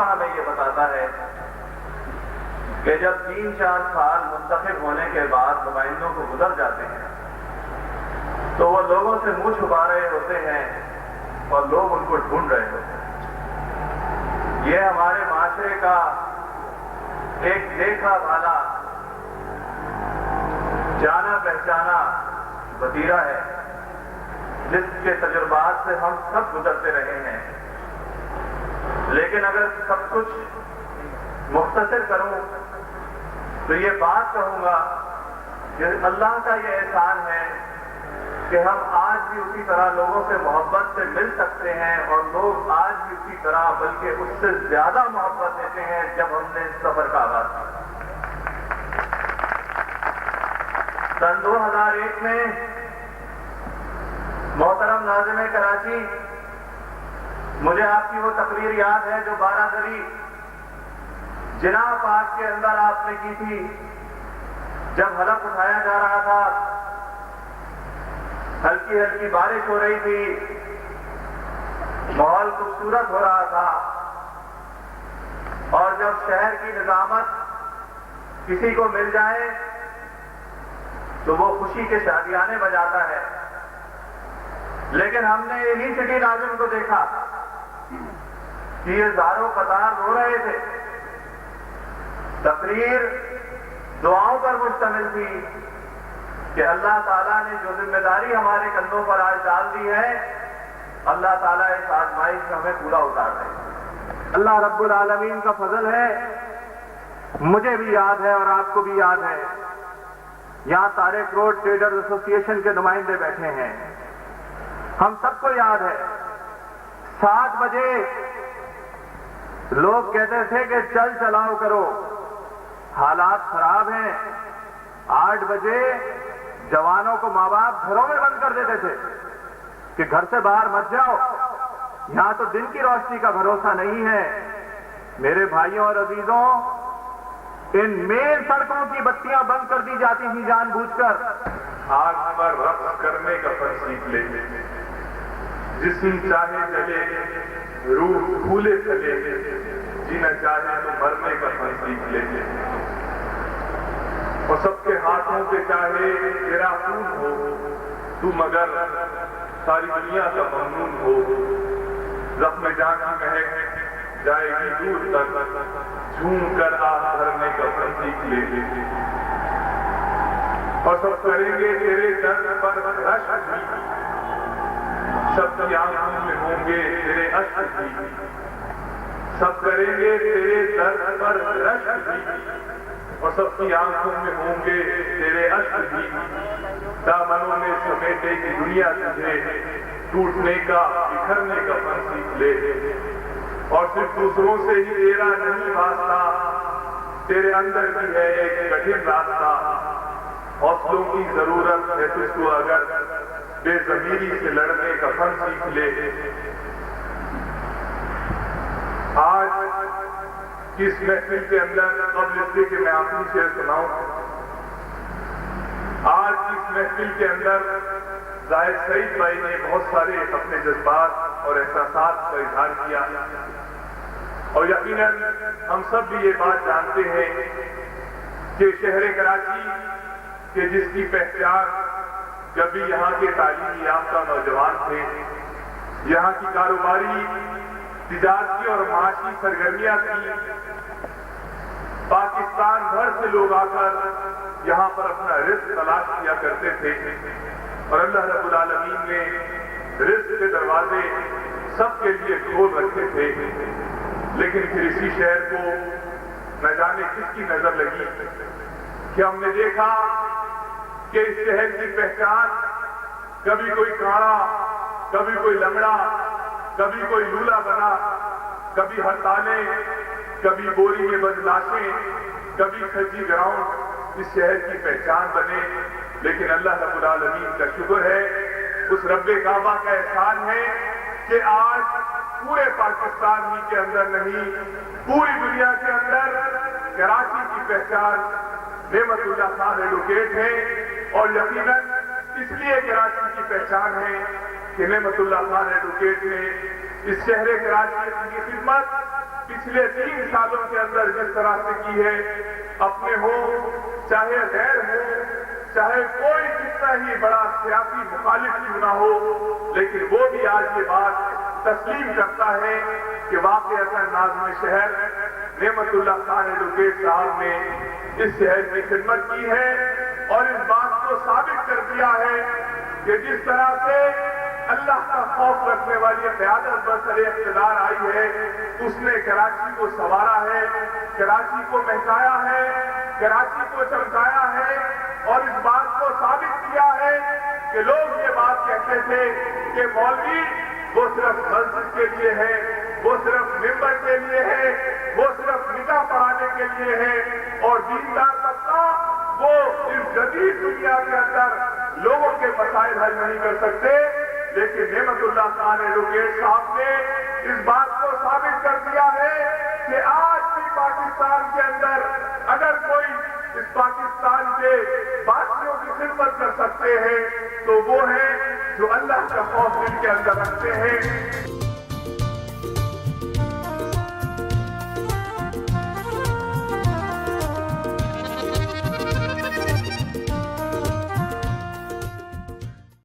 تجربہ ہمیں یہ بتاتا ہے کہ جب 3-4 سال منتخب ہونے کے بعد نمائندوں کو گزر جاتے ہیں تو وہ لوگوں سے منہ چھپا رہے ہوتے ہیں اور لوگ ان کو ڈھونڈ رہے ہوتے ہیں۔ یہ ہمارے معاشرے کا ایک دیکھا بھالا جانا پہچانا وتیرہ ہے جس کے تجربات سے ہم سب گزرتے رہے ہیں۔ لیکن اگر سب کچھ مختصر کروں تو یہ بات کہوں گا کہ اللہ کا یہ احسان ہے کہ ہم آج بھی اسی طرح لوگوں سے محبت سے مل سکتے ہیں اور لوگ آج بھی اسی طرح بلکہ اس سے زیادہ محبت دیتے ہیں جب ہم نے اس سفر کا آغاز کیا۔ سن 2001 میں محترم ناظم کراچی، مجھے آپ کی وہ تقریر یاد ہے جو 12 دری جناح پاک کے اندر آپ نے کی تھی، جب حلق اٹھایا جا رہا تھا، ہلکی ہلکی بارش ہو رہی تھی، ماحول خوبصورت ہو رہا تھا، اور جب شہر کی نظامت کسی کو مل جائے تو وہ خوشی کے شادیانے بجاتا ہے۔ لیکن ہم نے یہی سٹی ناظم کو دیکھا کہ یہ زاروں قطار رو رہے تھے۔ تقریر دعاؤں پر مشتمل تھی کہ اللہ تعالیٰ نے جو ذمہ داری ہمارے کندھوں پر آج ڈال دی ہے، اللہ تعالیٰ اس آزمائش میں ہمیں پورا اتار دے۔ اللہ رب العالمین کا فضل ہے، مجھے بھی یاد ہے اور آپ کو بھی یاد ہے، یہاں طارق روڈ ٹریڈرز ایسوسی ایشن کے نمائندے بیٹھے ہیں، ہم سب کو یاد ہے 7 بجے لوگ کہتے تھے کہ چل چلاؤ کرو، حالات خراب ہیں۔ 8 بجے جوانوں کو ماں باپ گھروں میں بند کر دیتے تھے کہ گھر سے باہر مت جاؤ، یہاں تو دن کی روشنی کا بھروسہ نہیں ہے۔ میرے بھائیوں اور عزیزوں، ان مین سڑکوں کی بتیاں بند کر دی جاتی تھیں جان بوجھ کر۔ آگ پر رقص کرنے کا فن سیکھ لے، جسم چاہے جلے، روح پھولے چلے، جینا چاہے تو مرنے کا فن سیکھ لے، اور سب کے ہاتھوں سے چاہے تیرا خون ہو، تو مگر ساری دنیا کا ممنون ہو۔ زخم جان کی مہک جائے گی دور تک، جھوم کر آہ بھرنے کا فن سیکھ لے، اور سب کریں گے تیرے درد پر رشک بھی، سب کی آنکھوں میں ہوں گے تیرے اشک بھی، سب کریں گے تیرے درد پر رشک بھی، اور سب کی آنکھوں میں ہوں گے تیرے اشک بھی۔ دامنوں میں سمیٹے کی دنیا تجھے، ٹوٹنے کا بکھرنے کا فن سیکھ لے، اور صرف دوسروں سے ہی تیرا نہیں واسطہ، تیرے اندر بھی ہے ایک کٹھن راستہ۔ حوصلوں کی ضرورت ہے تجھ کو اگر بے ضمیری سے لڑنے کا فن سیکھ لے۔ آج کی اس محفل کے اندر، قبل اس کے کہ میں آخری شعر سناؤں، آج کی اس محفل کے اندر زاہد سعید بھائی نے بہت سارے اپنے جذبات اور احساسات کا اظہار کیا، اور یقیناً ہم سب بھی یہ بات جانتے ہیں کہ شہر کراچی کہ جس کی پہچان کبھی یہاں کے تعلیمی یافتہ نوجوان تھے، یہاں کی کاروباری تجارتی اور معاشی سرگرمیاں تھیں، پاکستان بھر سے لوگ آ کر یہاں پر اپنا رزق تلاش کیا کرتے تھے، اور اللہ رب العالمین نے رزق کے دروازے سب کے لیے کھول رکھے تھے۔ لیکن پھر اسی شہر کو نہ جانے کس کی نظر لگی کہ ہم نے دیکھا کہ اس شہر کی پہچان کبھی کوئی کاڑا، کبھی کوئی لنگڑا، کبھی کوئی لولا بنا، کبھی ہڑتالیں، کبھی بوری میں بند لاشیں، کبھی کھجی گراؤنڈ اس شہر کی پہچان بنے۔ لیکن اللہ رب العالمین کا شکر ہے، اس رب کعبہ کا احسان ہے کہ آج پورے پاکستان ہی کے اندر نہیں، پوری دنیا کے اندر کراچی کی پہچان نعمت اللہ خان ایڈوکیٹ ہے، اور یقیناً اس لیے کراچی کی پہچان ہے کہ نعمت اللہ خان ایڈوکیٹ نے اس شہر کراچی کی خدمت پچھلے 3 سالوں کے اندر جس طرح سے کی ہے، اپنے ہو چاہے غیر ہو، چاہے کوئی کتنا ہی بڑا سیاسی مخالف کیوں نہ ہو، لیکن وہ بھی آج یہ بات تسلیم کرتا ہے کہ واقعتاً ناظم شہر نعمت اللہ خان ایڈوکیٹ صاحب نے اس شہر کی خدمت کی ہے اور اس بات کو ثابت کر دیا ہے کہ جس طرح سے اللہ کا خوف رکھنے والی قیادت برسر اقتدار آئی ہے، اس نے کراچی کو سنوارا ہے، کراچی کو مہکایا ہے، کراچی کو چمکایا ہے اور اس بات کو ثابت کیا ہے کہ لوگ یہ بات کہتے تھے کہ مولوی وہ صرف مسجد کے لیے ہے، وہ صرف ممبر کے لیے ہے، وہ صرف نکاح پڑھانے کے لیے ہے اور دیندار طبقہ وہ اس جدید دنیا کے اندر لوگوں کے مسائل حل نہیں کر سکتے۔ لیکن نعمت اللہ خان ایڈوکیٹ صاحب نے اس بات کو ثابت کر دیا ہے کہ آج بھی پاکستان کے اندر اگر کوئی اس پاکستان کے باشندوں کی خدمت کر سکتے ہیں تو وہ ہیں جو اللہ کا خوف دل کے اندر رکھتے ہیں۔